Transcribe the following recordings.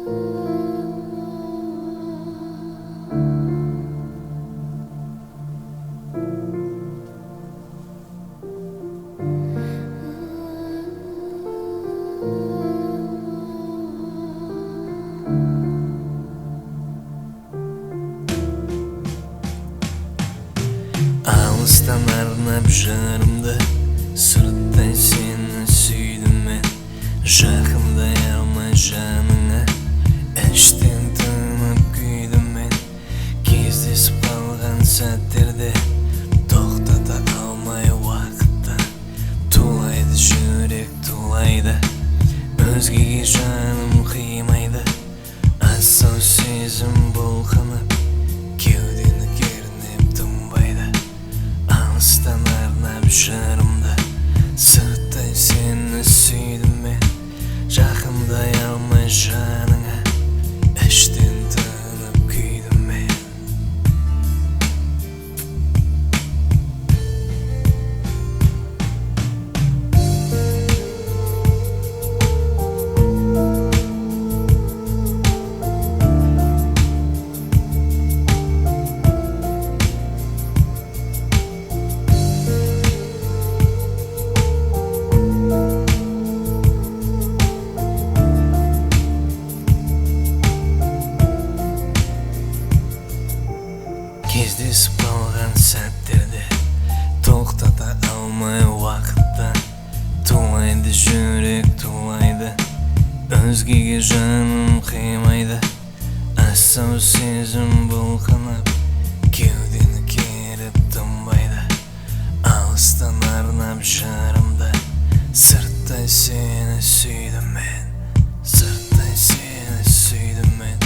Алыстан арнап жырымды, сырттай сені сүйдім мен. Жақындай алмай жаныңа, іштен тынып күйдім мен. Кездесіп қалған сәттерде тоқтата алмай уақытта, тулайды жүрек, тулайды, өзгеге жаным қимайды. Асау сезім бұлқынып, кеудені кернеп тынбайды. Алыстан арнап жырымды, сырттай сені сүйдім мен. Жақындай алмай жаныңа, іштен тынып күйдім мен. Кездесіп қалған сәттерде тоқтата алмай уақытта, тулайды жүрек, тулайды, өзгеге жаным қимайды. Асау сезім бұлқынып, кеудені керіп тынбайды. Алыстан арнап жырымды, сырттай сені сүйдім мен. Сырттай сені сүйдім мен.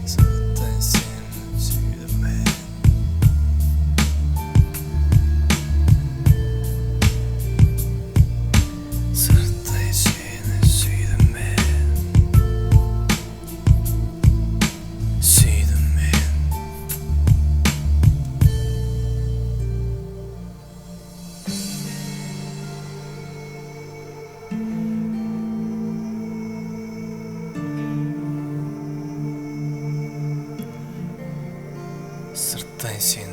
Сырттай сені сүйдім мен. Сырттай сені сүйдім мен. Сүйдім мен. Сырттай сені